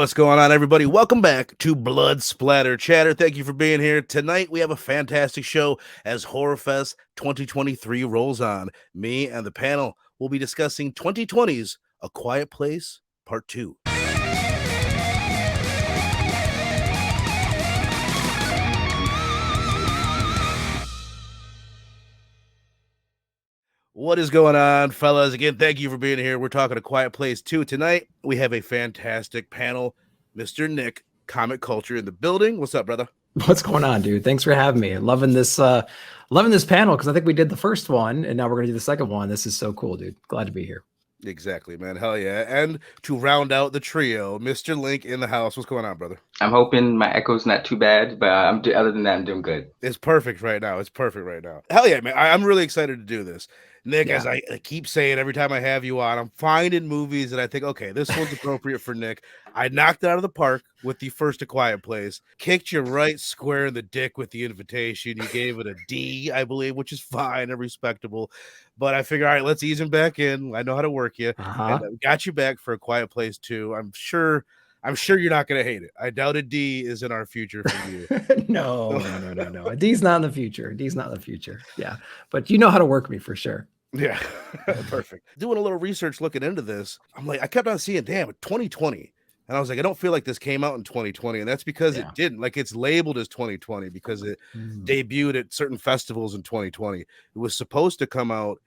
What's going on, everybody? Welcome back to Blood Splatter Chatter. Thank you for being here. Tonight, we have a fantastic show as Horrorfest 2023 rolls on. Me and the panel will be discussing 2020's A Quiet Place Part 2. What is going on, fellas? Again, thank you for being here. We're talking A Quiet Place 2 tonight. We have a fantastic panel. Mr. Nick, Comic Culture in the building. What's up, brother? What's going on, dude? Thanks for having me. Loving this panel because I think we did the first one and now we're gonna do the second one. This is so cool, dude. Glad to be here. Exactly, man. Hell yeah. And to round out the trio, Mr. Lynk in the house. What's going on, brother? I'm hoping my echo's not too bad, but other than that, I'm doing good. It's perfect right now. Hell yeah, man. I'm really excited to do this. Nick, as I keep saying every time I have you on, I'm finding movies that I think, okay, this one's appropriate for Nick. I knocked it out of the park with the first A Quiet Place, kicked you right square in the dick with the Invitation. You gave it a D, I believe, which is fine and respectable. But I figure, all right, let's ease him back in. I know how to work you. And I got you back for A Quiet Place 2. I'm sure you're not going to hate it. I doubt a D is in our future for you. No. A D's not in the future. Yeah. But you know how to work me for sure. Yeah. Perfect. Doing a little research looking into this, I'm like, I kept on seeing, damn, 2020. And I was like, I don't feel like this came out in 2020. And that's because it didn't. Like, it's labeled as 2020 because it debuted at certain festivals in 2020. It was supposed to come out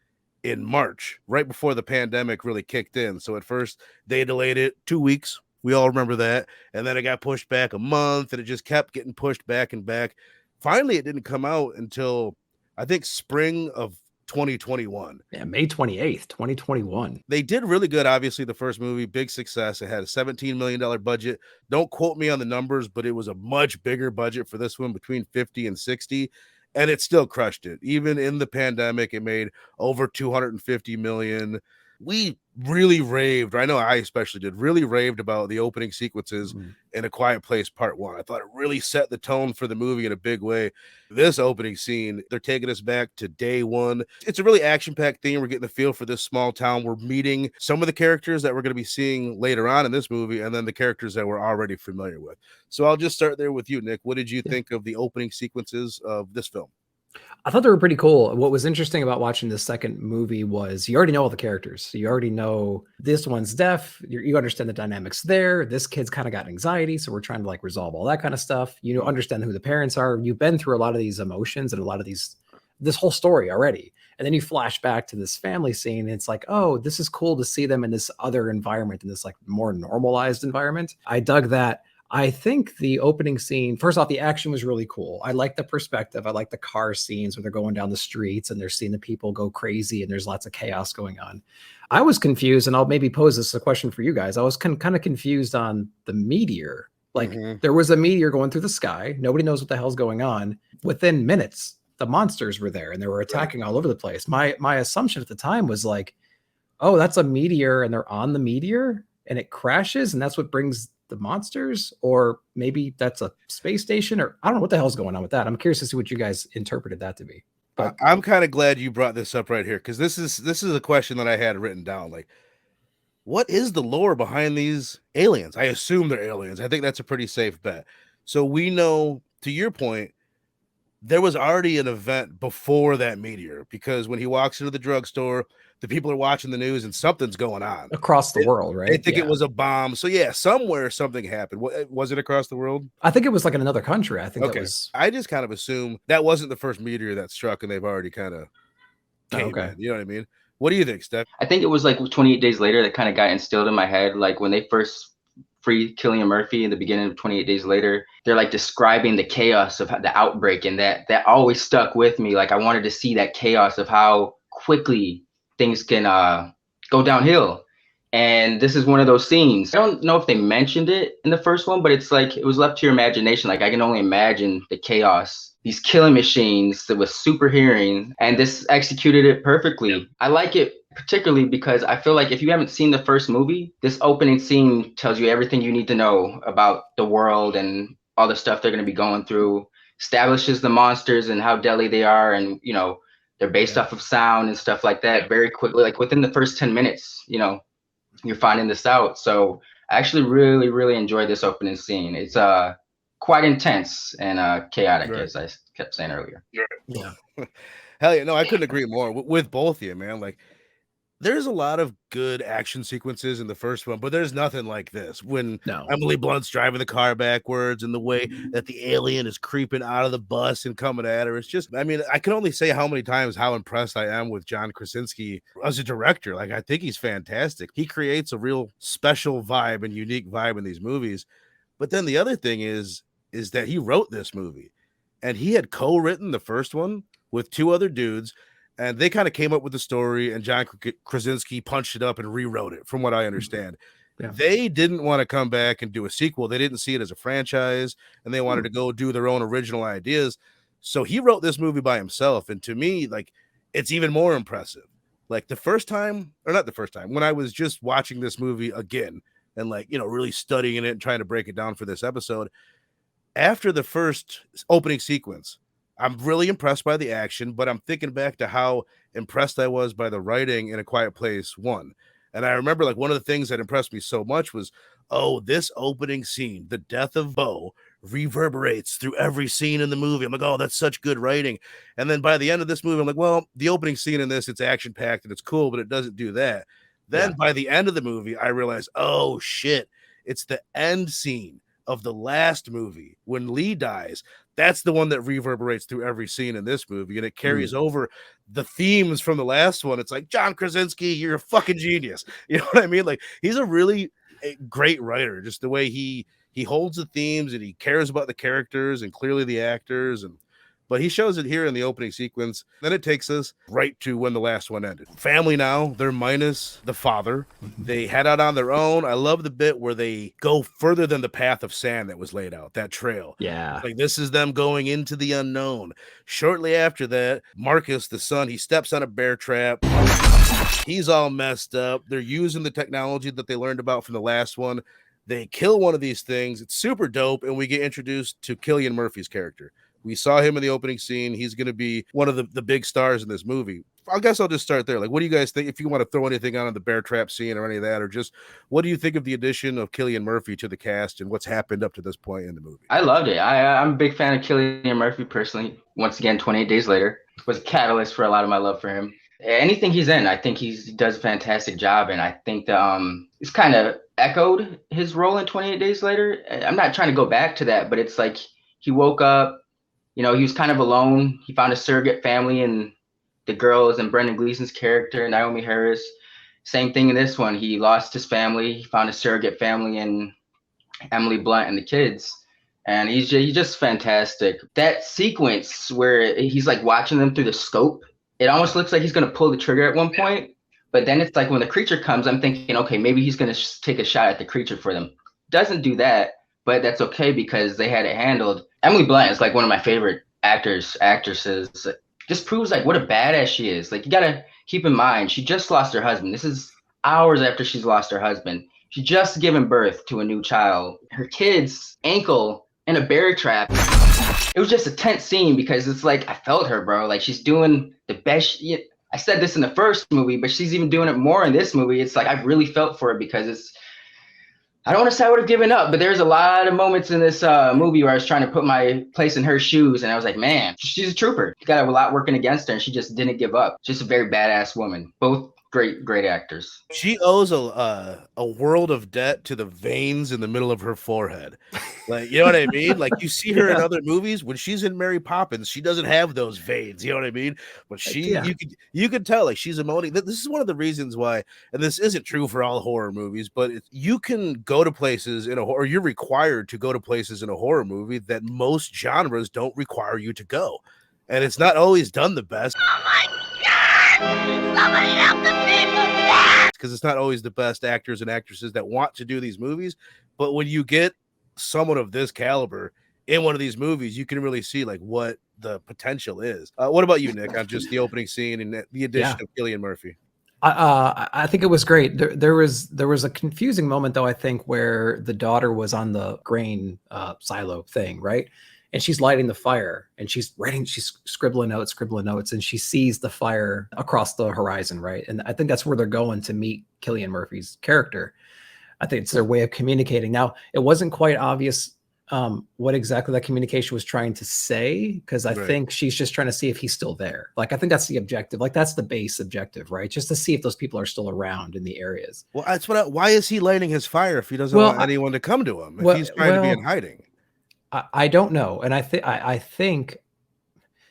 in March, right before the pandemic really kicked in. So at first, they delayed it 2 weeks. We all remember that. And then it got pushed back a month, and it just kept getting pushed back and back. Finally, it didn't come out until, I think, spring of 2021. Yeah, May 28th, 2021. They did really good. Obviously, the first movie, big success. It had a $17 million budget. Don't quote me on the numbers, but it was a much bigger budget for this one, between 50 and 60. And it still crushed it. Even in the pandemic, it made over 250 million. We really raved. I know I especially did. Really raved about the opening sequences in A Quiet Place Part 1. I thought it really set the tone for the movie in a big way. This opening scene, they're taking us back to day one. It's a really action-packed thing. We're getting the feel for this small town. We're meeting some of the characters that we're going to be seeing later on in this movie, and then the characters that we're already familiar with. So I'll just start there with you, Nick. What did you think of the opening sequences of this film? I thought they were pretty cool. What was interesting about watching the second movie was you already know all the characters. So you already know this one's deaf. You understand the dynamics there. This kid's kind of got anxiety. So we're trying to like resolve all that kind of stuff. You understand who the parents are. You've been through a lot of these emotions and a lot of this whole story already. And then you flash back to this family scene. And it's like, oh, this is cool to see them in this other environment, in this like more normalized environment. I dug that. I think the opening scene, first off, the action was really cool. I like the perspective. I like the car scenes where they're going down the streets and they're seeing the people go crazy and there's lots of chaos going on. I was confused, and I'll maybe pose this as a question for you guys. I was kind of confused on the meteor. Like there was a meteor going through the sky. Nobody knows what the hell's going on. Within minutes, the monsters were there and they were attacking all over the place. My assumption at the time was like, oh, that's a meteor and they're on the meteor and it crashes and that's what brings the monsters, or maybe that's a space station, or I don't know what the hell's going on with that. I'm curious to see what you guys interpreted that to be. But I'm kind of glad you brought this up right here, because this is a question that I had written down. Like, what is the lore behind these aliens? I assume they're aliens. I think that's a pretty safe bet. So we know, to your point, there was already an event before that meteor, because when he walks into the drugstore, the people are watching the news and something's going on across the world, right? They think it was a bomb. So yeah, somewhere something happened. Was it across the world? I think it was like in another country. I think that was. I just kind of assume that wasn't the first meteor that struck and they've already kind of came in. You know what I mean? What do you think, Steph? I think it was like 28 days later that kind of got instilled in my head. Like when they first freed Cillian Murphy in the beginning of 28 days later, they're like describing the chaos of the outbreak, and that always stuck with me. Like I wanted to see that chaos of how quickly things can go downhill. And this is one of those scenes. I don't know if they mentioned it in the first one, but it's like it was left to your imagination. Like I can only imagine the chaos, these killing machines that was super hearing, and this executed it perfectly. I like it particularly because I feel like if you haven't seen the first movie, this opening scene tells you everything you need to know about the world and all the stuff they're going to be going through, establishes the monsters and how deadly they are, and they're based off of sound and stuff like that very quickly. Like within the first 10 minutes, you're finding this out. So I actually really, really enjoyed this opening scene. It's quite intense and chaotic, Right. as I kept saying earlier. Yeah. Hell yeah, no, I couldn't agree more with both of you, man. Like, there's a lot of good action sequences in the first one, but there's nothing like this. When No. Emily Blunt's driving the car backwards and the way that the alien is creeping out of the bus and coming at her, it's just, I mean, I can only say how many times how impressed I am with John Krasinski as a director. Like, I think he's fantastic. He creates a real special vibe and unique vibe in these movies. But then the other thing is that he wrote this movie, and he had co-written the first one with two other dudes, and they kind of came up with the story, and John Krasinski punched it up and rewrote it, from what I understand. Yeah. They didn't want to come back and do a sequel. They didn't see it as a franchise, and they wanted to go do their own original ideas. So he wrote this movie by himself, and to me, like, it's even more impressive. Like, the first time, or not the first time, when I was just watching this movie again and, like, you know, really studying it and trying to break it down for this episode, after the first opening sequence, I'm really impressed by the action, but I'm thinking back to how impressed I was by the writing in A Quiet Place 1. And I remember, like, one of the things that impressed me so much was, oh, this opening scene, the death of Bo, reverberates through every scene in the movie. I'm like, oh, that's such good writing. And then by the end of this movie, I'm like, well, the opening scene in this, it's action packed and it's cool, but it doesn't do that. Then by the end of the movie, I realized, oh shit, it's the end scene of the last movie when Lee dies. That's the one that reverberates through every scene in this movie, and it carries over the themes from the last one. It's like, John Krasinski, you're a fucking genius. You know what I mean? Like, he's a really great writer, just the way he holds the themes and he cares about the characters and clearly the actors. But he shows it here in the opening sequence. Then it takes us right to when the last one ended. Family now, they're minus the father. They head out on their own. I love the bit where they go further than the path of sand that was laid out, that trail. Yeah. Like, this is them going into the unknown. Shortly after that, Marcus, the son, he steps on a bear trap. He's all messed up. They're using the technology that they learned about from the last one. They kill one of these things. It's super dope, and we get introduced to Cillian Murphy's character. We saw him in the opening scene. He's going to be one of the big stars in this movie. I guess I'll just start there. Like, what do you guys think? If you want to throw anything on the bear trap scene or any of that, or just what do you think of the addition of Cillian Murphy to the cast and what's happened up to this point in the movie? I loved it. I'm a big fan of Cillian Murphy personally. Once again, 28 Days Later was a catalyst for a lot of my love for him. Anything he's in, I think he does a fantastic job. And I think that it's kind of echoed his role in 28 Days Later. I'm not trying to go back to that, but it's like he woke up, you know, he was kind of alone. He found a surrogate family in the girls and Brendan Gleeson's character, Naomi Harris. Same thing in this one. He lost his family. He found a surrogate family in Emily Blunt and the kids. And he's just fantastic. That sequence where he's like watching them through the scope, it almost looks like he's going to pull the trigger at one point. But then it's like when the creature comes, I'm thinking, okay, maybe he's going to take a shot at the creature for them. Doesn't do that, but that's okay because they had it handled. Emily Blunt is like one of my favorite actresses. Just proves like what a badass she is. Like, you got to keep in mind, she just lost her husband. This is hours after she's lost her husband. She just given birth to a new child. Her kid's ankle in a bear trap. It was just a tense scene because it's like, I felt her, bro. Like, she's doing the best. I said this in the first movie, but she's even doing it more in this movie. It's like, I really felt for it because I don't want to say I would have given up, but there's a lot of moments in this movie where I was trying to put my place in her shoes, and I was like, man, she's a trooper. She got a lot working against her, and she just didn't give up. Just a very badass woman. Both great actors. She owes a world of debt to the veins in the middle of her forehead. Like, you know what I mean? Like, you see her in other movies. When she's in Mary Poppins, she doesn't have those veins. You know what I mean? But you could tell, like, she's emoting. This is one of the reasons why, and this isn't true for all horror movies, but you can go to places in a horror, you're required to go to places in a horror movie that most genres don't require you to go. And it's not always done the best. Oh my God! Somebody help the people! Because it's not always the best actors and actresses that want to do these movies. But when you get someone of this caliber in one of these movies, you can really see like what the potential is. What about you, Nick, on just the opening scene and the addition of Cillian Murphy? I think it was great. There was a confusing moment though, I think, where the daughter was on the grain silo thing, right? And she's lighting the fire and she's scribbling notes, and she sees the fire across the horizon, right? And I think that's where they're going to meet Cillian Murphy's character. I think it's their way of communicating. Now, it wasn't quite obvious what exactly that communication was trying to say, because I think she's just trying to see if he's still there. Like, I think that's the objective. Like, that's the base objective, right? Just to see if those people are still around in the areas. Well, that's what. Why is he lighting his fire if he doesn't want anyone to come to him? If he's trying to be in hiding, I don't know. And I think.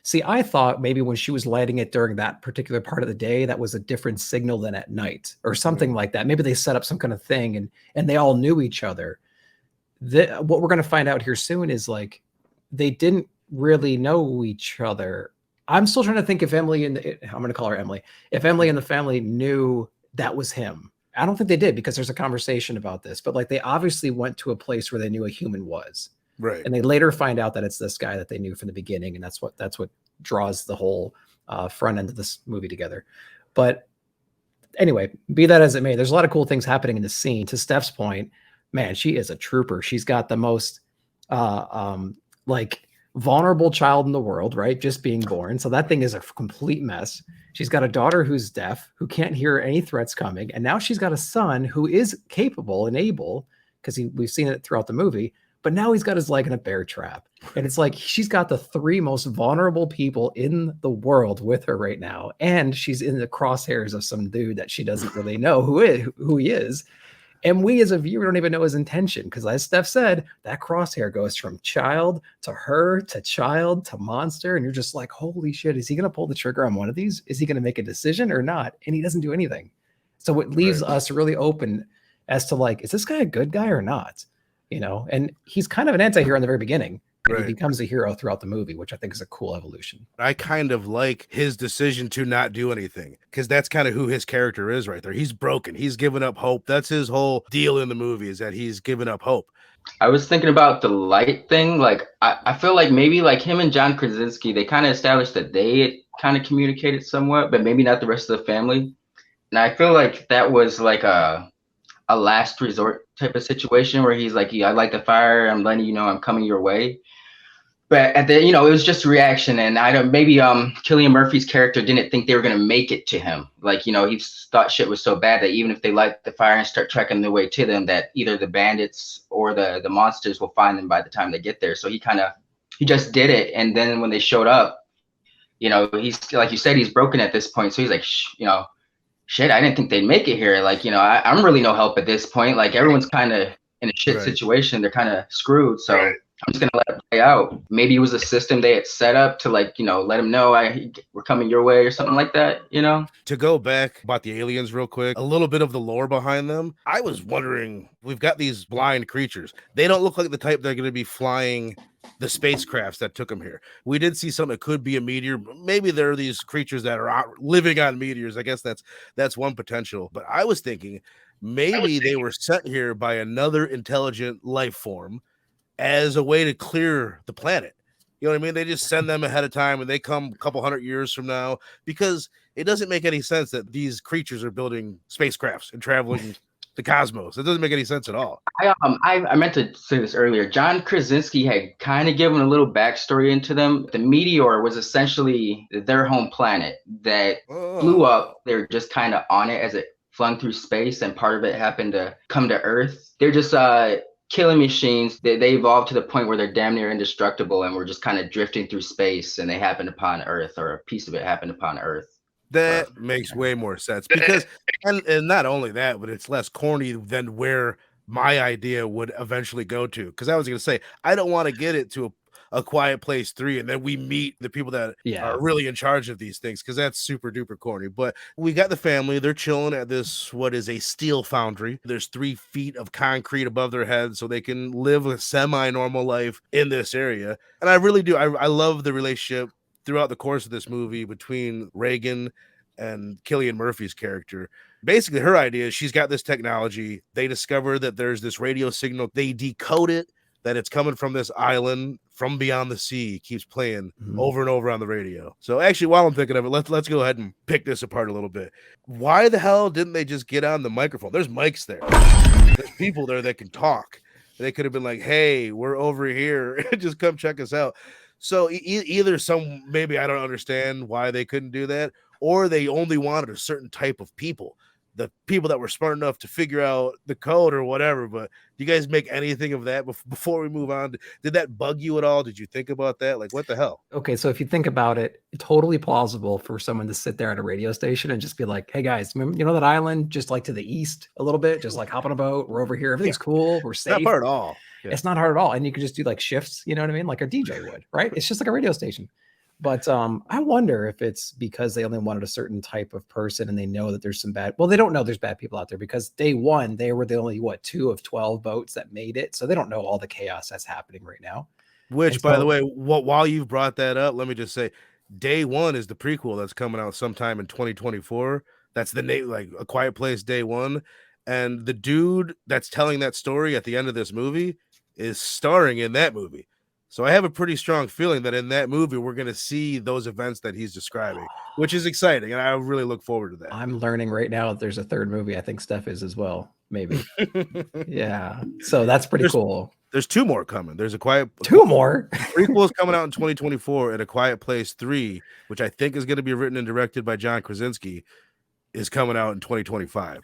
See, I thought maybe when she was lighting it during that particular part of the day, that was a different signal than at night or something like that. Maybe they set up some kind of thing and they all knew each other. What we're going to find out here soon is like they didn't really know each other. I'm still trying to think if Emily I'm going to call her Emily. If Emily and the family knew that was him. I don't think they did, because there's a conversation about this, but like they obviously went to a place where they knew a human was. Right. And they later find out that it's this guy that they knew from the beginning. And that's what draws the whole front end of this movie together. But anyway, be that as it may, there's a lot of cool things happening in the scene. To Steph's point, man, she is a trooper. She's got the most like vulnerable child in the world, right? Just being born. So that thing is a complete mess. She's got a daughter who's deaf, who can't hear any threats coming. And now she's got a son who is capable and able, because we've seen it throughout the movie. But now he's got his leg in a bear trap. And it's like she's got the three most vulnerable people in the world with her right now. And she's in the crosshairs of some dude that she doesn't really know who he is. And we as a viewer don't even know his intention, because as Steph said, that crosshair goes from child to her to child to monster. And you're just like, holy shit, is he going to pull the trigger on one of these? Is he going to make a decision or not? And he doesn't do anything. So it leaves us really open as to like, is this guy a good guy or not? You know, and he's kind of an anti-hero in the very beginning. He becomes a hero throughout the movie, which I think is a cool evolution. I kind of like his decision to not do anything, because that's kind of who his character is right there. He's broken. He's given up hope. That's his whole deal in the movie, is that he's given up hope. I was thinking about the light thing. Like, I feel like maybe like him and John Krasinski, they kind of established that they kind of communicated somewhat, but maybe not the rest of the family. And I feel like that was like a last resort type of situation where he's like, I light the fire, I'm letting you know I'm coming your way. But at the, it was just a reaction. And maybe Cillian Murphy's character didn't think they were going to make it to him. Like, he thought shit was so bad that even if they light the fire and start trekking their way to them, that either the bandits or the monsters will find them by the time they get there. So he just did it. And then when they showed up, he's, like you said, he's broken at this point. So he's like, shit, I didn't think they'd make it here. Like, I'm really no help at this point. Like, everyone's kind of in a shit situation. They're kind of screwed. So I'm just going to let it play out. Maybe it was a system they had set up to, like, let them know we're coming your way or something like that, To go back about the aliens real quick, a little bit of the lore behind them. I was wondering, we've got these blind creatures. They don't look like the type that are going to be flying the spacecrafts that took them here. We did see something that could be a meteor. Maybe there are these creatures that are out living on meteors. I guess that's one potential. But I was thinking maybe they were sent here by another intelligent life form as a way to clear the planet. You know what I mean? They just send them ahead of time and they come a couple hundred years from now, because it doesn't make any sense that these creatures are building spacecrafts and traveling the cosmos. It doesn't make any sense at all. I meant to say this earlier. John Krasinski had kind of given a little backstory into them. The meteor was essentially their home planet that blew up. They were just kind of on it as it flung through space, and part of it happened to come to Earth. They're just killing machines. They evolved to the point where they're damn near indestructible, and we're just kind of drifting through space, and they happened upon Earth, or a piece of it happened upon Earth. That makes way more sense, because and not only that, but it's less corny than where my idea would eventually go to. Because I was going to say, I don't want to get it to a Quiet Place 3 and then we meet the people that are really in charge of these things, because that's super duper corny. But we got the family. They're chilling at this, what is a steel foundry. There's 3 feet of concrete above their heads so they can live a semi-normal life in this area. And I really do. I love the relationship throughout the course of this movie between Reagan and Cillian Murphy's character. Basically, her idea is she's got this technology. They discover that there's this radio signal. They decode it, that it's coming from this island from beyond the sea. It keeps playing over and over on the radio. So actually, while I'm thinking of it, let's go ahead and pick this apart a little bit. Why the hell didn't they just get on the microphone? There's mics there. There's people there that can talk. They could have been like, hey, we're over here. Just come check us out. So either maybe I don't understand why they couldn't do that, or they only wanted a certain type of people. the people that were smart enough to figure out the code or whatever. But do you guys make anything of that before we move on? Did that bug you at all? Did you think about that? Like, what the hell? Okay, so if you think about it, totally plausible for someone to sit there at a radio station and just be like, "Hey guys, remember, you know that island just like to the east a little bit, just like hop on a boat. We're over here. Everything's cool. We're safe." Not hard at all. Yeah. It's not hard at all, and you can just do like shifts. You know what I mean? Like a DJ would, right? It's just like a radio station. But I wonder if it's because they only wanted a certain type of person, and they know that there's some bad. Well, they don't know there's bad people out there because day one they were the only 2 of 12 boats that made it, so they don't know all the chaos that's happening right now. Which, by the way, while you've brought that up, let me just say, Day One is the prequel that's coming out sometime in 2024. That's the name, like A Quiet Place Day One, and the dude that's telling that story at the end of this movie is starring in that movie. So I have a pretty strong feeling that in that movie, we're going to see those events that he's describing, which is exciting. And I really look forward to that. I'm learning right now that there's a third movie. I think Steph is as well. Maybe. Yeah. So that's pretty cool. There's 2 more coming. There's two more prequels coming out in 2024, and A Quiet Place 3, which I think is going to be written and directed by John Krasinski, is coming out in 2025.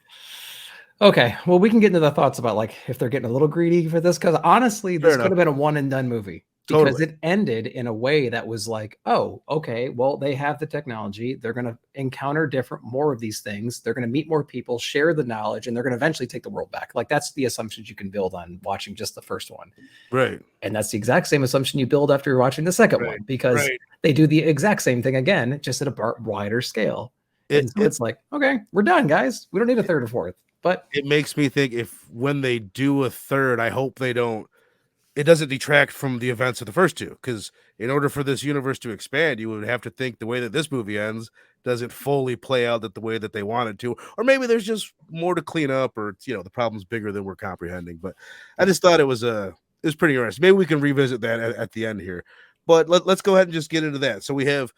Okay. Well, we can get into the thoughts about like if they're getting a little greedy for this, because honestly, this could have been a one and done movie. Because it ended in a way that was like, oh, okay, well, they have the technology. They're going to encounter more of these things. They're going to meet more people, share the knowledge, and they're going to eventually take the world back. Like that's the assumptions you can build on watching just the first one. Right. And that's the exact same assumption you build after you're watching the second one, because they do the exact same thing again, just at a wider scale. It's like, okay, we're done, guys. We don't need a third or fourth. But it makes me think when they do a third, I hope it doesn't detract from the events of the first 2, because in order for this universe to expand, you would have to think the way that this movie ends doesn't fully play out the way that they wanted to, or maybe there's just more to clean up, or the problem's bigger than we're comprehending. But I just thought it was pretty interesting. Maybe we can revisit that at the end here, but let's go ahead and just get into that. So we have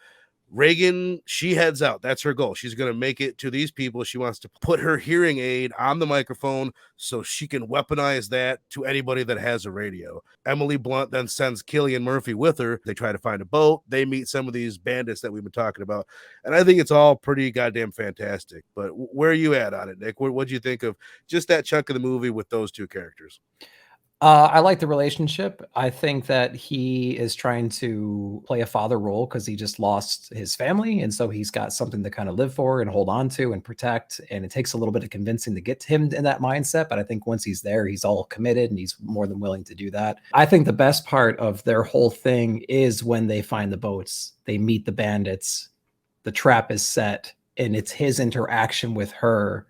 Reagan, she heads out. That's her goal. She's going to make it to these people. She wants to put her hearing aid on the microphone so she can weaponize that to anybody that has a radio. Emily Blunt then sends Cillian Murphy with her. They try to find a boat. They meet some of these bandits that we've been talking about. And I think it's all pretty goddamn fantastic. But where are you at on it, Nick? What do you think of just that chunk of the movie with those 2 characters? I like the relationship. I think that he is trying to play a father role because he just lost his family. And so he's got something to kind of live for and hold on to and protect. And it takes a little bit of convincing to get him in that mindset. But I think once he's there, he's all committed and he's more than willing to do that. I think the best part of their whole thing is when they find the boats, they meet the bandits, the trap is set, and it's his interaction with her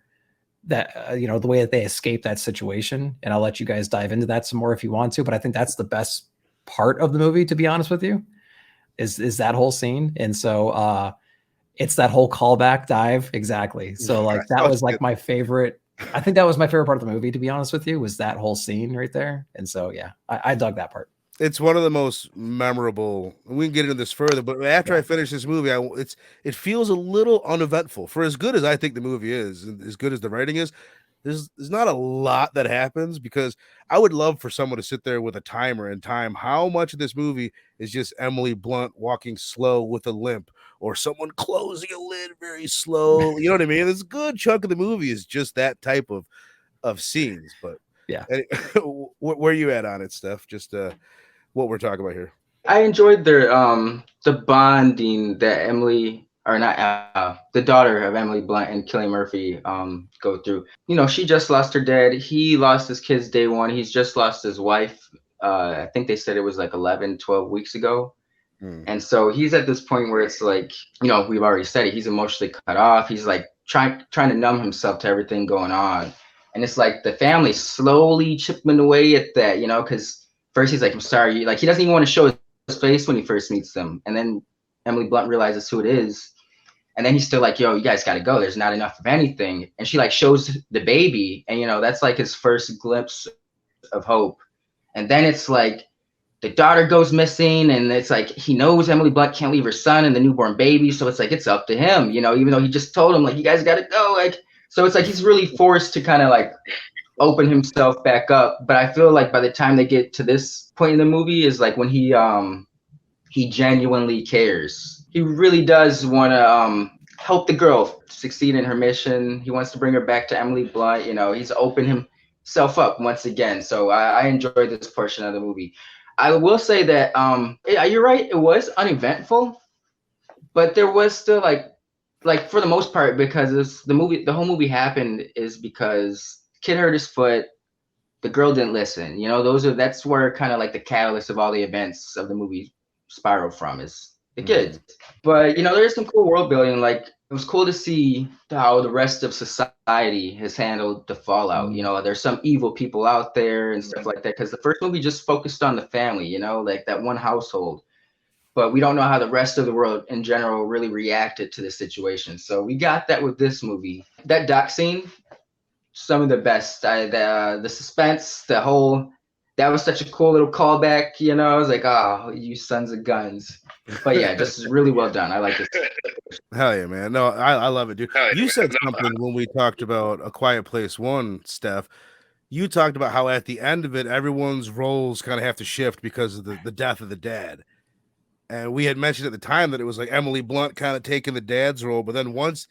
that the way that they escape that situation. And I'll let you guys dive into that some more if you want to, but I think that's the best part of the movie, to be honest with you, is that whole scene. And so it's that whole callback dive. Exactly. So like that was like my favorite. I think that was my favorite part of the movie, to be honest with you, was that whole scene right there. And so yeah, I dug that part. It's one of the most memorable. We can get into this further, but after I finish this movie, it feels a little uneventful. For as good as I think the movie is, and as good as the writing is, there's not a lot that happens, because I would love for someone to sit there with a timer and time how much of this movie is just Emily Blunt walking slow with a limp, or someone closing a lid very slow. You know what I mean? This good chunk of the movie is just that type of scenes. But yeah, where are you at on it, Steph? Just what we're talking about here. I enjoyed their the bonding that the daughter of Emily Blunt and Cillian Murphy go through. She just lost her dad. He lost his kids day one. He's just lost his wife. I think they said it was like 11, 12 weeks ago. And so he's at this point where it's like, we've already said it. He's emotionally cut off. He's like trying to numb himself to everything going on. And it's like the family slowly chipping away at that, because first he's like, I'm sorry. Like, he doesn't even want to show his face when he first meets them. And then Emily Blunt realizes who it is. And then he's still like, yo, you guys got to go. There's not enough of anything. And she like shows the baby. And, that's like his first glimpse of hope. And then it's like the daughter goes missing. And it's like he knows Emily Blunt can't leave her son and the newborn baby. So it's like it's up to him, even though he just told him, like, you guys got to go. Like, so it's like he's really forced to kind of like open himself back up. But I feel like by the time they get to this point in the movie is like when he genuinely cares. He really does want to help the girl succeed in her mission. He wants to bring her back to Emily Blunt. You know, he's opened himself up once again. So I enjoyed this portion of the movie. I will say that yeah, you're right. It was uneventful, but there was still like for the most part, because the whole movie happened is because kid hurt his foot. The girl didn't listen. You know, that's where kind of like the catalyst of all the events of the movie spiral from is the kids. But you know, there's some cool world building. Like it was cool to see how the rest of society has handled the fallout. You know, there's some evil people out there and stuff like that. Because the first movie just focused on the family. You know, like that one household. But we don't know how the rest of the world in general really reacted to the situation. So we got that with this movie. That dock scene, some of the best. The suspense, that was such a cool little callback. You know, I was like, oh, you sons of guns. But yeah, this is really well done. I like it. Hell yeah, man. No, I love it, dude. You said something when we talked about A Quiet Place 1, Steph. You talked about how at the end of it, everyone's roles kind of have to shift because of the death of the dad. And we had mentioned at the time that it was like Emily Blunt kind of taking the dad's role. But then once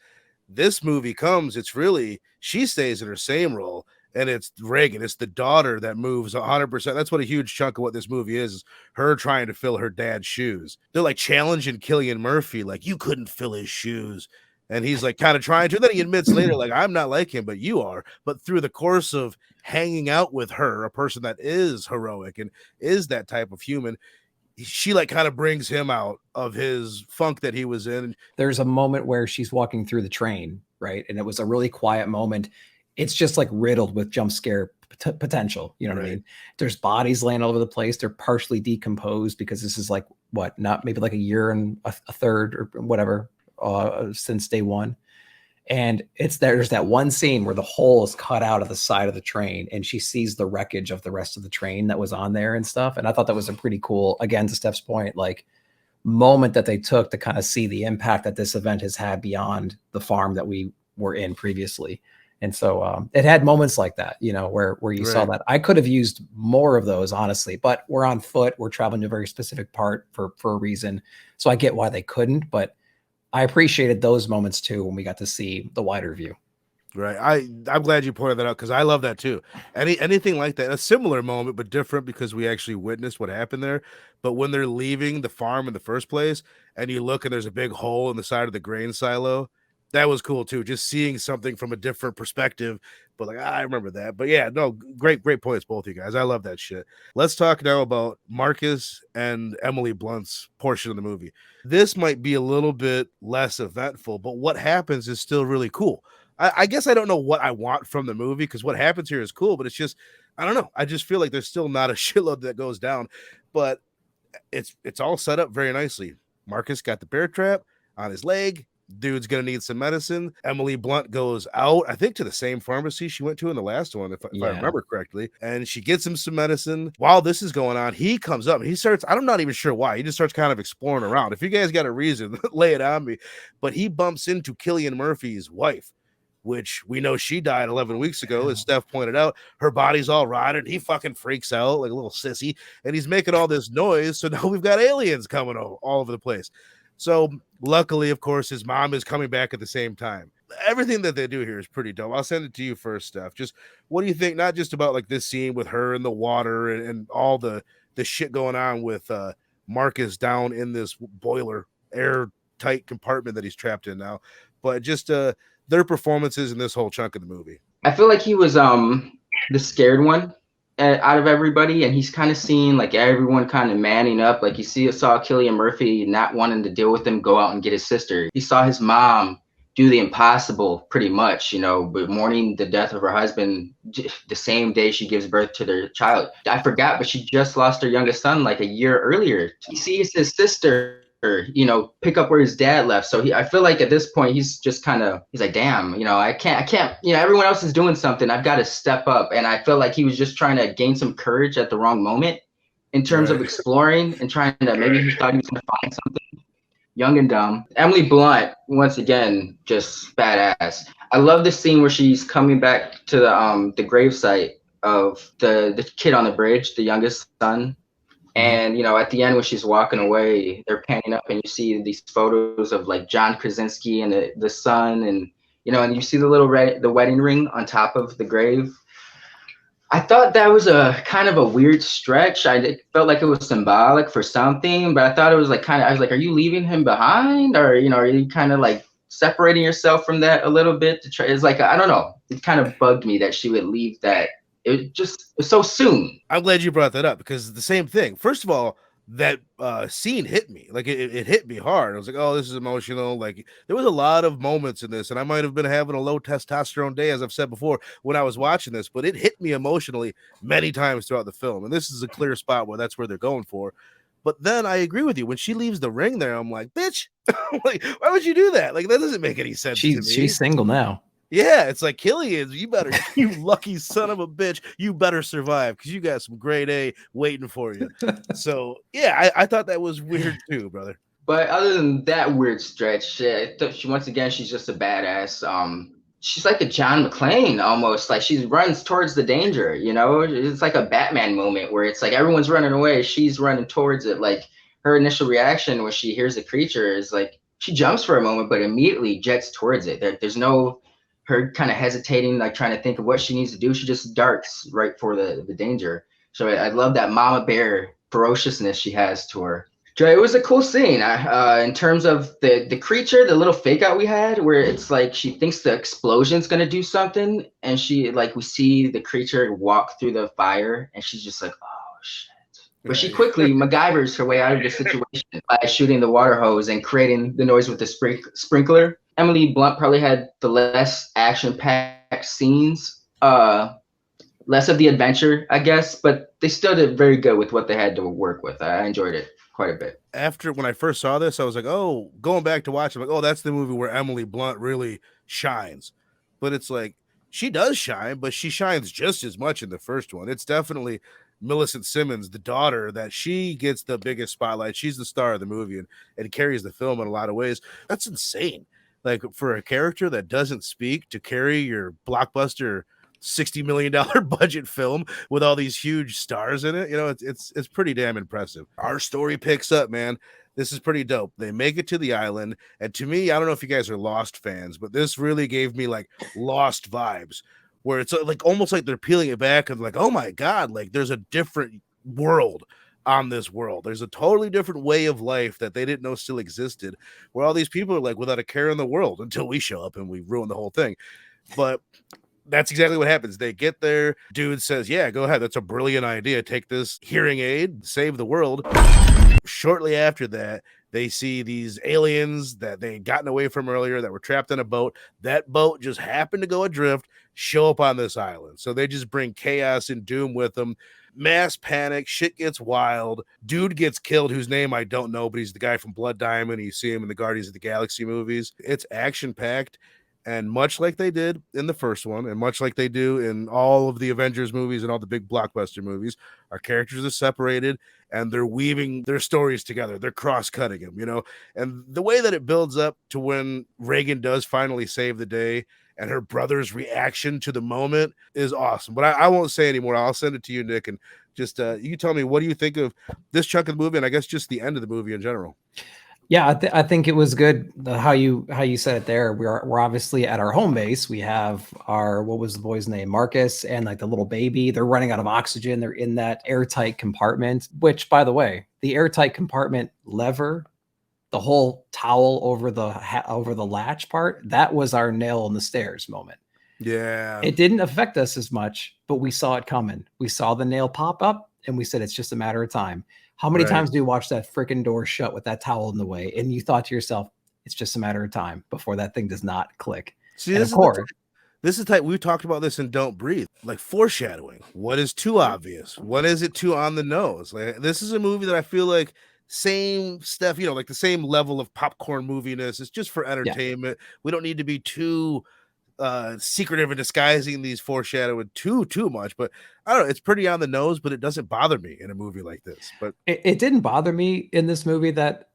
this movie comes, it's really, she stays in her same role. And it's Reagan. It's the daughter that moves 100%. That's what a huge chunk of what this movie is her trying to fill her dad's shoes. They're like challenging Cillian Murphy, like, you couldn't fill his shoes. And he's like kind of trying to. And then he admits later, like, I'm not like him, but you are. But through the course of hanging out with her, a person that is heroic and is that type of human, she like kind of brings him out of his funk that he was in. There's a moment where she's walking through the train, right? And it was a really quiet moment. It's just like riddled with jump scare potential. You know what I mean? There's bodies laying all over the place. They're partially decomposed because this is like not maybe like a year and a third or whatever since day one. And there's that one scene where the hole is cut out of the side of the train and she sees the wreckage of the rest of the train that was on there and stuff. And I thought that was a pretty cool, again, to Steph's point, like moment that they took to kind of see the impact that this event has had beyond the farm that we were in previously. And so it had moments like that, you know, where you saw that. I could have used more of those, honestly, but we're on foot. We're traveling to a very specific part for a reason. So I get why they couldn't, but I appreciated those moments too when we got to see the wider view. Right. I'm glad you pointed that out because I love that too. Anything like that, a similar moment, but different because we actually witnessed what happened there. But when they're leaving the farm in the first place and you look and there's a big hole in the side of the grain silo, that was cool too. Just seeing something from a different perspective. But like, I remember that. But yeah, no, great points, both of you guys. I love that shit. Let's talk now about Marcus and Emily Blunt's portion of the movie. This might be a little bit less eventful, but what happens is still really cool. I guess I don't know what I want from the movie because what happens here is cool, but it's just, I don't know. I just feel like there's still not a shitload that goes down, but it's all set up very nicely. Marcus got the bear trap on his leg. Dude's gonna need some medicine. Emily Blunt goes out, I think, to the same pharmacy she went to in the last one, if I remember correctly, and she gets him some medicine. While this is going on, he comes up and he starts, I'm not even sure why, he just starts kind of exploring around. If you guys got a reason, lay it on me. But he bumps into Cillian Murphy's wife, which we know she died 11 weeks ago, as Steph pointed out. Her body's all rotted. He fucking freaks out like a little sissy, and he's making all this noise. So now we've got aliens coming all over the place. So luckily, of course, his mom is coming back at the same time. Everything that they do here is pretty dope. I'll send it to you first, Steph. Just what do you think? Not just about like this scene with her in the water and all the shit going on with Marcus down in this boiler airtight compartment that he's trapped in now, but just their performances in this whole chunk of the movie. I feel like he was the scared one out of everybody, and he's kind of seeing like everyone kind of manning up. Like you saw Cillian Murphy not wanting to deal with him go out and get his sister. He saw his mom do the impossible pretty much, you know, but mourning the death of her husband the same day she gives birth to their child. I forgot, but she just lost her youngest son like a year earlier. He sees his sister, you know, pick up where his dad left. So I feel like at this point he's just he's like, damn, you know, I can't, you know, everyone else is doing something. I've got to step up. And I feel like he was just trying to gain some courage at the wrong moment in terms of exploring and trying to, maybe he thought he was going to find something. Young and dumb. Emily Blunt, once again, just badass. I love the scene where she's coming back to the gravesite of the kid on the bridge, the youngest son. And, you know, at the end when she's walking away, they're panning up and you see these photos of like John Krasinski and the son. And you know, and you see the wedding ring on top of the grave. I thought that was a kind of a weird stretch. Felt like it was symbolic for something, but I thought it was like I was like, are you leaving him behind, or you know, are you kind of like separating yourself from that a little bit to try? It's like, I don't know. It kind of bugged me that she would leave that. It was so soon. I'm glad you brought that up because it's the same thing. First of all, that scene hit me. Like it hit me hard. I was like, oh, this is emotional. Like there was a lot of moments in this, and I might have been having a low testosterone day, as I've said before, when I was watching this, but it hit me emotionally many times throughout the film. And this is a clear spot where that's where they're going for. But then I agree with you. When she leaves the ring there, I'm like, bitch, like, why would you do that? Like, that doesn't make any sense to me. She's single now. Yeah, it's like, Cillian, you better, you lucky son of a bitch, you better survive because you got some grade A waiting for you. So, yeah, I thought that was weird too, brother. But other than that weird stretch, once again, she's just a badass. She's like a John McClane almost. Like she runs towards the danger, you know? It's like a Batman moment where it's like everyone's running away, she's running towards it. Like her initial reaction when she hears the creature is like she jumps for a moment, but immediately jets towards it. There's no her kind of hesitating, like trying to think of what she needs to do. She just darts right for the danger. So I love that mama bear ferociousness she has to her. It was a cool scene. In terms of the creature, the little fake out we had, where it's like she thinks the explosion's gonna do something, and we see the creature walk through the fire, and she's just like, oh shit. But she quickly MacGyvers her way out of the situation by shooting the water hose and creating the noise with the sprinkler. Emily Blunt probably had the less action-packed scenes, less of the adventure, I guess, but they still did very good with what they had to work with. I enjoyed it quite a bit. After when I first saw this, I was like, oh, going back to watch, I'm like, oh, that's the movie where Emily Blunt really shines. But it's like, she does shine, but she shines just as much in the first one. It's definitely Millicent Simmonds, the daughter, that she gets the biggest spotlight. She's the star of the movie and carries the film in a lot of ways. That's insane. Like for a character that doesn't speak to carry your blockbuster $60 million budget film with all these huge stars in it, you know, it's pretty damn impressive. Our story picks up, man. This is pretty dope. They make it to the island, and to me, I don't know if you guys are Lost fans, but this really gave me like Lost vibes, where it's like almost like they're peeling it back and like, oh my god, like there's a different world on this world. There's a totally different way of life that they didn't know still existed, where all these people are like without a care in the world until we show up and we ruin the whole thing. But that's exactly what happens. They get there. Dude says, yeah, go ahead. That's a brilliant idea. Take this hearing aid, save the world. Shortly after that, they see these aliens that they had gotten away from earlier that were trapped in a boat. That boat just happened to go adrift, show up on this island. So they just bring chaos and doom with them. Mass panic, shit gets wild. Dude gets killed, whose name I don't know, but he's the guy from Blood Diamond. You see him in the Guardians of the Galaxy movies. It's action-packed. And much like they did in the first one, and much like they do in all of the Avengers movies and all the big blockbuster movies, our characters are separated and they're weaving their stories together. They're cross-cutting them, you know? And the way that it builds up to when Reagan does finally save the day and her brother's reaction to the moment is awesome. But I won't say anymore. I'll send it to you, Nick, and just you tell me, what do you think of this chunk of the movie and I guess just the end of the movie in general? Yeah, I think it was good how you said it there. We're obviously at our home base. We have our, what was the boy's name, Marcus, and like the little baby. They're running out of oxygen. They're in that airtight compartment, which, by the way, the airtight compartment lever, the whole towel over the latch part, that was our nail in the stairs moment. Yeah, it didn't affect us as much, but we saw it coming. We saw the nail pop up, and we said it's just a matter of time. How many times do you watch that freaking door shut with that towel in the way, and you thought to yourself, it's just a matter of time before that thing does not click? See, this is the type, we talked about this in Don't Breathe, like foreshadowing. What is too obvious? What is it too on the nose? Like, this is a movie that I feel like same stuff, you know, like the same level of popcorn moviness. It's just for entertainment. Yeah. We don't need to be too secretive and disguising these foreshadowing too much, but I don't know, it's pretty on the nose, but it doesn't bother me in a movie like this. But it didn't bother me in this movie that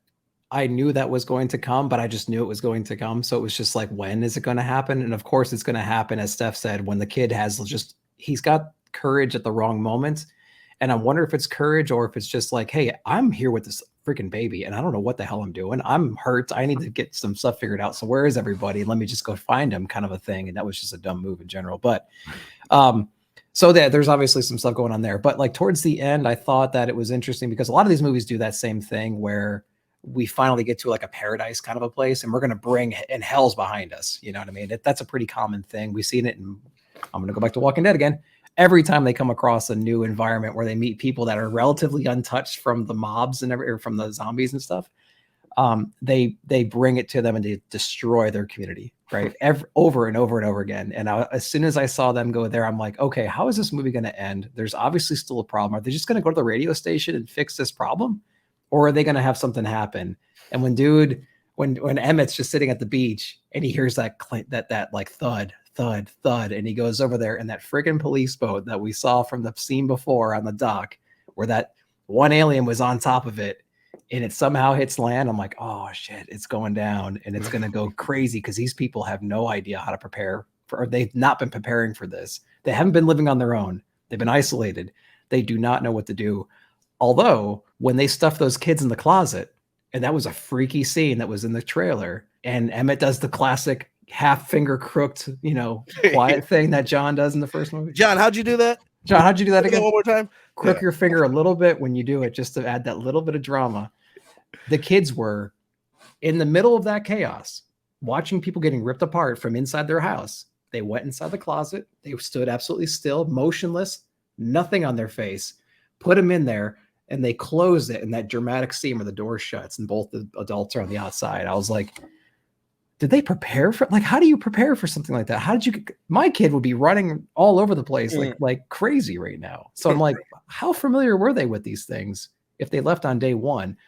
I knew that was going to come, but I just knew it was going to come. So it was just like, when is it going to happen? And of course it's going to happen, as Steph said, when the kid he's got courage at the wrong moment. And I wonder if it's courage or if it's just like, hey, I'm here with this freaking baby, and I don't know what the hell I'm doing. I'm hurt. I need to get some stuff figured out. So where is everybody? Let me just go find him, kind of a thing. And that was just a dumb move in general. But so there's obviously some stuff going on there. But like towards the end, I thought that it was interesting because a lot of these movies do that same thing where we finally get to like a paradise kind of a place, and we're going to bring and hell's behind us. You know what I mean? That's a pretty common thing. We've seen it in, I'm going to go back to Walking Dead again. Every time they come across a new environment where they meet people that are relatively untouched from the mobs and or from the zombies and stuff, they bring it to them and they destroy their community, right? Over and over and over again. And as soon as I saw them go there, I'm like, okay, how is this movie going to end? There's obviously still a problem. Are they just going to go to the radio station and fix this problem? Or are they going to have something happen? And when Emmett's just sitting at the beach and he hears that like thud, thud, thud, and he goes over there, and that friggin' police boat that we saw from the scene before on the dock, where that one alien was on top of it, and it somehow hits land, I'm like, oh shit, it's going down, and it's gonna go crazy because these people have no idea how to prepare for, or they've not been preparing for this. They haven't been living on their own. They've been isolated. They do not know what to do. Although when they stuff those kids in the closet, and that was a freaky scene that was in the trailer, and Emmett does the classic half finger crooked, quiet thing that John does in the first movie. John, how'd you do that? John, how'd you do that again? One more time. Crook your finger a little bit when you do it, just to add that little bit of drama. The kids were in the middle of that chaos, watching people getting ripped apart from inside their house. They went inside the closet. They stood absolutely still, motionless, nothing on their face, put them in there, and they closed it in that dramatic scene where the door shuts and both the adults are on the outside. I was like, did they prepare for, like, how do you prepare for something like that? How did you, my kid would be running all over the place like crazy right now. So I'm like, how familiar were they with these things if they left on day one?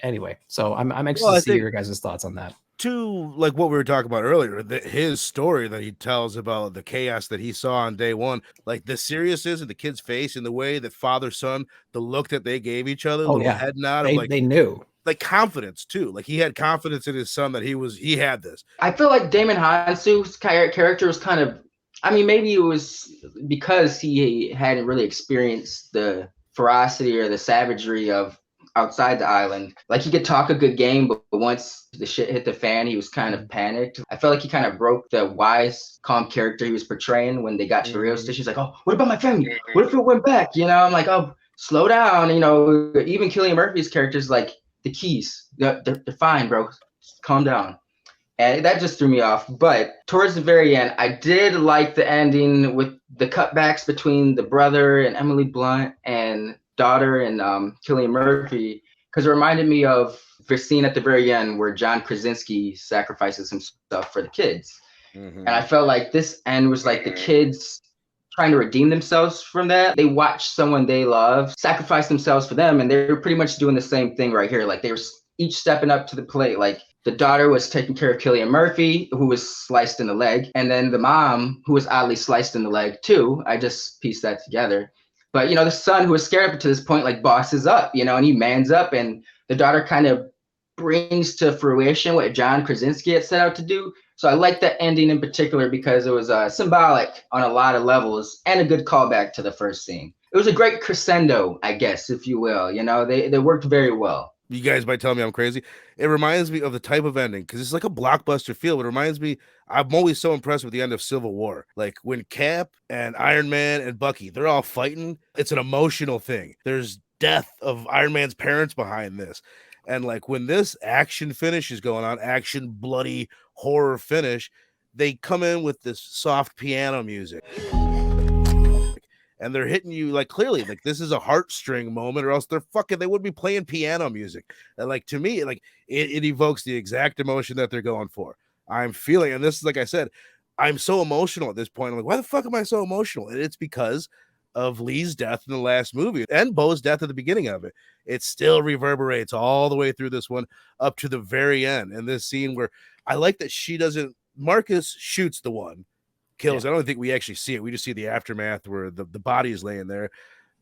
Anyway, so I'm anxious to see your guys' thoughts on that. To like what we were talking about earlier, his story that he tells about the chaos that he saw on day one, like the seriousness in the kid's face and the way that father son, the look that they gave each other, head nod, they knew. Like confidence too, like he had confidence in his son that he had this. I feel like Djimon Hounsou's character was kind of, I mean, maybe it was because he hadn't really experienced the ferocity or the savagery of outside the island. Like he could talk a good game, but once the shit hit the fan, he was kind of panicked. I felt like he kind of broke the wise, calm character he was portraying when they got to the radio station. He's like, oh, what about my family? What if it went back? I'm like, oh, slow down. Even Cillian Murphy's character is like, the keys, they're fine, bro. Calm down. And that just threw me off. But towards the very end, I did like the ending with the cutbacks between the brother and Emily Blunt and daughter and Cillian Murphy, because it reminded me of the scene at the very end where John Krasinski sacrifices himself for the kids. Mm-hmm. And I felt like this end was like the kids trying to redeem themselves from that. They watched someone they love sacrifice themselves for them, and they were pretty much doing the same thing right here. Like they were each stepping up to the plate. Like the daughter was taking care of Cillian Murphy, who was sliced in the leg, and then the mom, who was oddly sliced in the leg too. I just pieced that together. But the son, who was scared up to this point, like bosses up, and he mans up, and the daughter kind of brings to fruition what John Krasinski had set out to do. So I like that ending in particular because it was symbolic on a lot of levels and a good callback to the first scene. It was a great crescendo, I guess, if you will. They worked very well. You guys might tell me I'm crazy. It reminds me of the type of ending because it's like a blockbuster feel. It reminds me, I'm always so impressed with the end of Civil War. Like when Cap and Iron Man and Bucky, they're all fighting. It's an emotional thing. There's death of Iron Man's parents behind this. And like when this action finish is going on, action, bloody horror finish, they come in with this soft piano music. And they're hitting you like clearly like this is a heartstring moment, or else they would be playing piano music. And like to me, like it evokes the exact emotion that they're going for. I'm feeling, and this is like I said, I'm so emotional at this point. I'm like, why the fuck am I so emotional? And it's because of Lee's death in the last movie and Bo's death at the beginning of it. It still reverberates all the way through this one up to the very end. And this scene where I like that Marcus shoots the one, kills. I don't think we actually see it. We just see the aftermath where the body is laying there.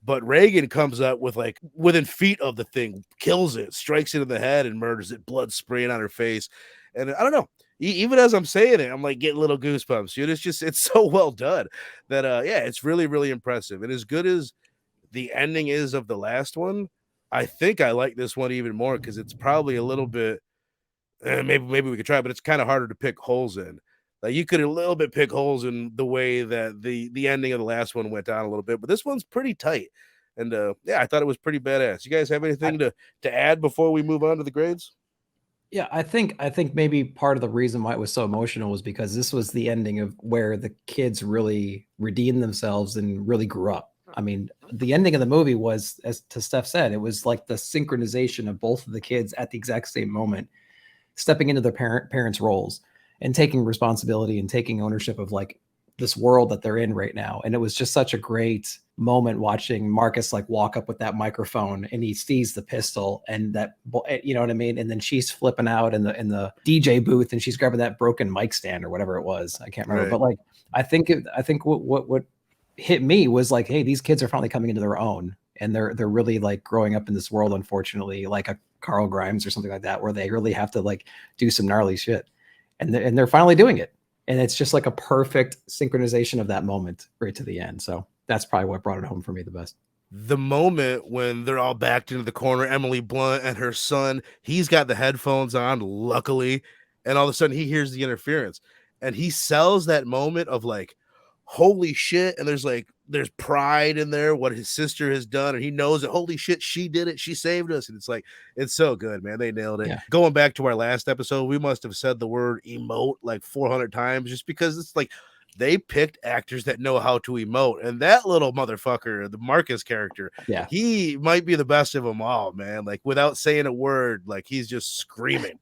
But Reagan comes up with like within feet of the thing, kills it, strikes it in the head and murders it, blood spraying on her face. And I don't know, even as I'm saying it, I'm like getting little goosebumps. Dude, it's so well done that it's really, really impressive. And as good as the ending is of the last one, I think I like this one even more because it's probably a little bit. Maybe we could try, but it's kind of harder to pick holes in. Like you could a little bit pick holes in the way that the ending of the last one went down a little bit, but this one's pretty tight. And yeah, I thought it was pretty badass. You guys have anything to add before we move on to the grades? Yeah, I think maybe part of the reason why it was so emotional was because this was the ending of where the kids really redeemed themselves and really grew up. I mean, the ending of the movie was, as to Steph said, it was like the synchronization of both of the kids at the exact same moment, stepping into their parents' roles and taking responsibility and taking ownership of like this world that they're in right now. And it was just such a great moment watching Marcus like walk up with that microphone and he sees the pistol and that, you know what I mean? And then she's flipping out in the DJ booth and she's grabbing that broken mic stand or whatever it was. I can't remember, Right. but like, I think what hit me was like, hey, these kids are finally coming into their own and they're really like growing up in this world, unfortunately, like a Carl Grimes or something like that, where they really have to like do some gnarly shit. And they're finally doing it. And it's just like a perfect synchronization of that moment right to the end. So that's probably what brought it home for me the best. The moment when they're all backed into the corner, Emily Blunt and her son, he's got the headphones on, luckily, and all of a sudden he hears the interference and he sells that moment of like, holy shit. And there's pride in there, what his sister has done. And he knows that, holy shit, she did it. She saved us. And it's like, it's so good, man. They nailed it. Yeah. Going back to our last episode, we must have said the word emote like 400 times just because it's like, they picked actors that know how to emote. And that little motherfucker, the Marcus character, Yeah, he might be the best of them all, man. Like without saying a word, like he's just screaming,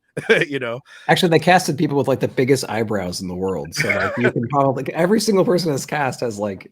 you know? actually they casted people with like the biggest eyebrows in the world. So like you can probably, like, every single person in this cast has like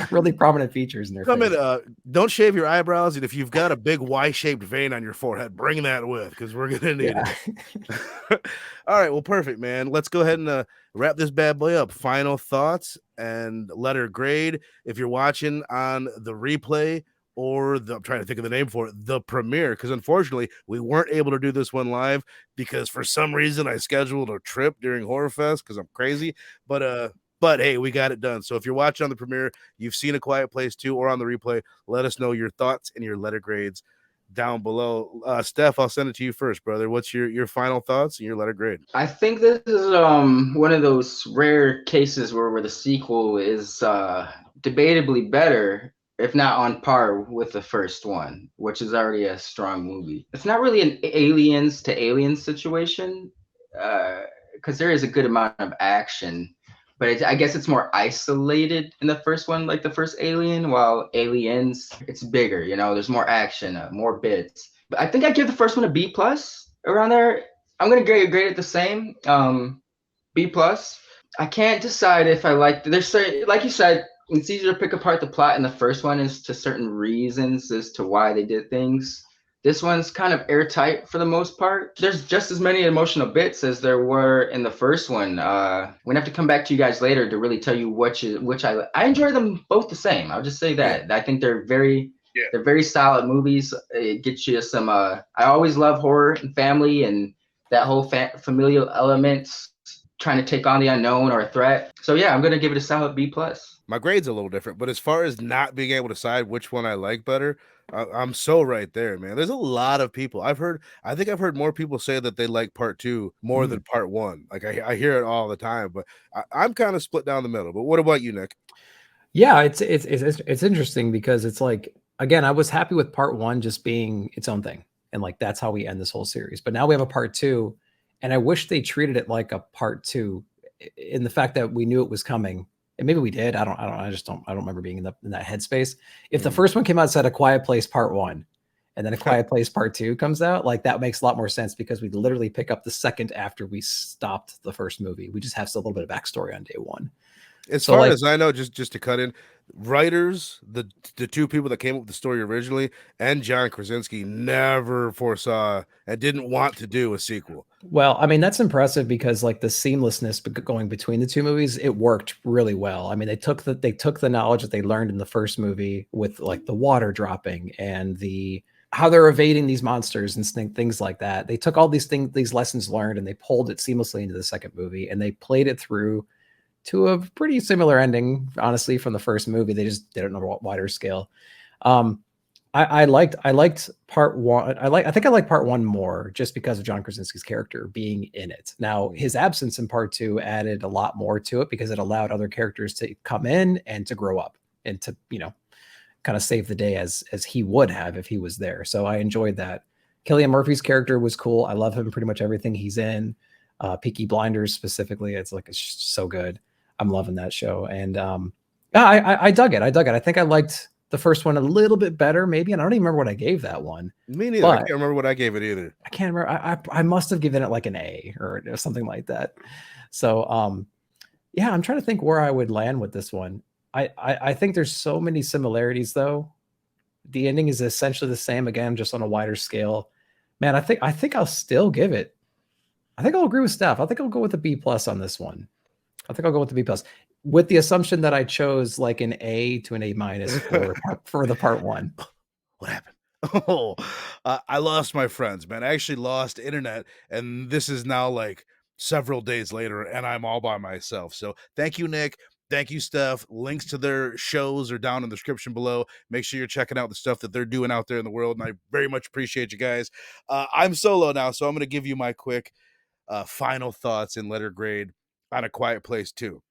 really prominent features in their Come face. in, don't shave your eyebrows. And if you've got a big Y-shaped vein on your forehead, bring that with, because we're going to need it. All right. Well, perfect, man. Let's go ahead and wrap this bad boy up. Final thoughts and letter grade. If you're watching on the replay or I'm trying to think of the name for it, the premiere, because unfortunately we weren't able to do this one live because for some reason I scheduled a trip during Horrorfest because I'm crazy. But hey, we got it done. So if you're watching on the premiere, you've seen A Quiet Place 2 or on the replay, let us know your thoughts and your letter grades down below. Steph, I'll send it to you first, brother. What's your final thoughts and your letter grade? I think this is one of those rare cases where the sequel is debatably better, if not on par with the first one, which is already a strong movie. It's not really an aliens to aliens situation, because there is a good amount of action, but I guess it's more isolated in the first one, like the first Alien, while Aliens, it's bigger, you know, there's more action, more bits. But I think I give the first one a B plus around there. I'm gonna grade it the same, B plus. I can't decide if I like. There's certain, like you said, it's easier to pick apart the plot in the first one as to certain reasons as to why they did things. This one's kind of airtight for the most part. There's just as many emotional bits as there were in the first one. We're gonna have to come back to you guys later to really tell you which I enjoy them both the same. I'll just say that. Yeah. I think they're very solid movies. It gets you some. I always love horror and family and that whole familial element, trying to take on the unknown or a threat. So yeah, I'm gonna give it a solid B plus. My grade's a little different, but as far as not being able to decide which one I like better, I'm so right there, man. There's a lot of people I think I've heard more people say that they like part 2 more than part 1. Like I hear it all the time, but I'm kind of split down the middle. But what about you, Nick? Yeah, it's interesting because it's like, again, I was happy with part 1 just being its own thing, and like that's how we end this whole series. But now we have a part 2, and I wish they treated it like a part 2, in the fact that we knew it was coming. And maybe we did. I don't remember being in that headspace. If the first one came out and said A Quiet Place Part 1, and then A Quiet Place Part 2 comes out, like that makes a lot more sense because we literally pick up the second after we stopped the first movie. We just have a little bit of backstory on day 1. As far as I know, just to cut in, writers, the 2 people that came up with the story originally, and John Krasinski never foresaw and didn't want to do a sequel. Well, I mean, that's impressive because like the seamlessness going between the 2 movies, it worked really well. I mean, they took the knowledge that they learned in the first movie with like the water dropping and how they're evading these monsters and things like that. They took all these lessons learned, and they pulled it seamlessly into the second movie, and they played it through to a pretty similar ending, honestly, from the first movie. They just did it on a wider scale. I liked part one. I think I like part one more just because of John Krasinski's character being in it. Now his absence in part two added a lot more to it because it allowed other characters to come in and to grow up and to, you know, kind of save the day as he would have if he was there. So I enjoyed that. Cillian Murphy's character was cool. I love him pretty much everything he's in. Peaky Blinders specifically, it's just so good. I'm loving that show, and yeah, I dug it. I think I liked the first one a little bit better, maybe, and I don't even remember what I gave that one. Me neither. I can't remember what I gave it either. I can't remember. I must have given it like an A or something like that. So yeah, I'm trying to think where I would land with this one. I think there's so many similarities though. The ending is essentially the same again, just on a wider scale. Man, I think I'll still give it. I think I'll agree with Steph. I think I'll go with a B+ on this one. I think I'll go with the B+, with the assumption that I chose like an A to an A- for the part one. What happened? Oh, I lost my friends, man. I actually lost internet, and this is now like several days later, and I'm all by myself. So thank you, Nick. Thank you, Steph. Links to their shows are down in the description below. Make sure you're checking out the stuff that they're doing out there in the world, and I very much appreciate you guys. I'm solo now, so I'm going to give you my quick final thoughts in letter grade on A Quiet Place 2.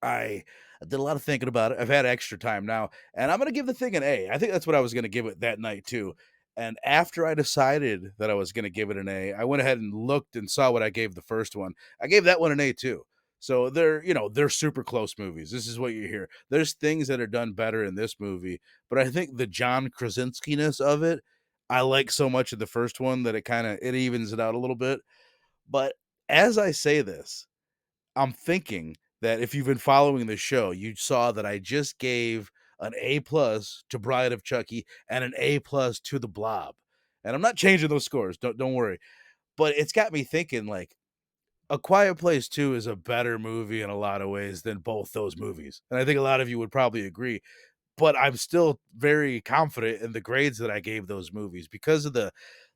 I did a lot of thinking about it. I've had extra time now, and I'm going to give the thing an A. I think that's what I was going to give it that night too. And after I decided that I was going to give it an A, I went ahead and looked and saw what I gave the first one. I gave that one an A too. So they're super close movies. This is what you hear. There's things that are done better in this movie, but I think the John Krasinski-ness of it, I like so much of the first one that it evens it out a little bit. But as I say this, I'm thinking that if you've been following the show, you saw that I just gave an A+ to Bride of Chucky and an A+ to The Blob. And I'm not changing those scores. Don't worry. But it's got me thinking, like, A Quiet Place 2 is a better movie in a lot of ways than both those movies. And I think a lot of you would probably agree. But I'm still very confident in the grades that I gave those movies because of the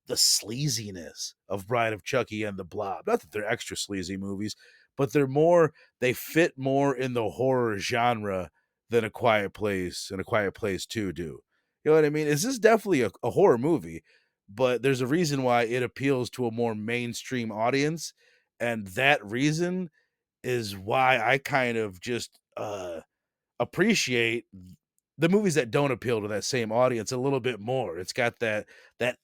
sleaziness of Bride of Chucky and The Blob. Not that they're extra sleazy movies, but they fit more in the horror genre than A Quiet Place and A Quiet Place 2 do. You know what I mean? This is definitely a horror movie, but there's a reason why it appeals to a more mainstream audience. And that reason is why I kind of just appreciate the movies that don't appeal to that same audience a little bit more. It's got that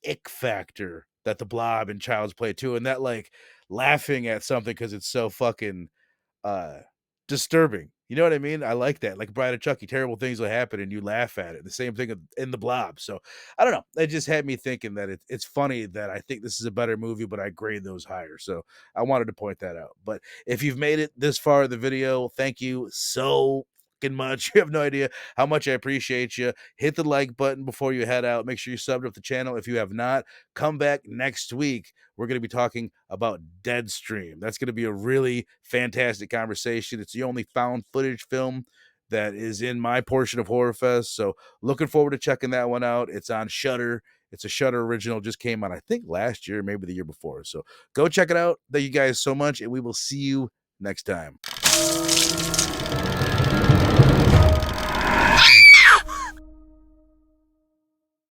ick factor that The Blob and Child's Play too, and that like laughing at something because it's so fucking disturbing. You know what I mean? I like that. Like Bride of Chucky, terrible things will happen and you laugh at it. The same thing in The Blob. So I don't know. It just had me thinking that it's funny that I think this is a better movie, but I grade those higher. So I wanted to point that out. But if you've made it this far in the video, thank you so much. You have no idea how much I appreciate you. Hit the like button before you head out. Make sure you sub to the channel if you have not. Come back next week. We're going to be talking about Deadstream. That's going to be a really fantastic conversation. It's the only found footage film that is in my portion of Horrorfest. So looking forward to checking that one out. It's on Shudder. It's a Shudder original. Just came out, I think, last year, maybe the year before. So go check it out. Thank you guys so much, and we will see you next time.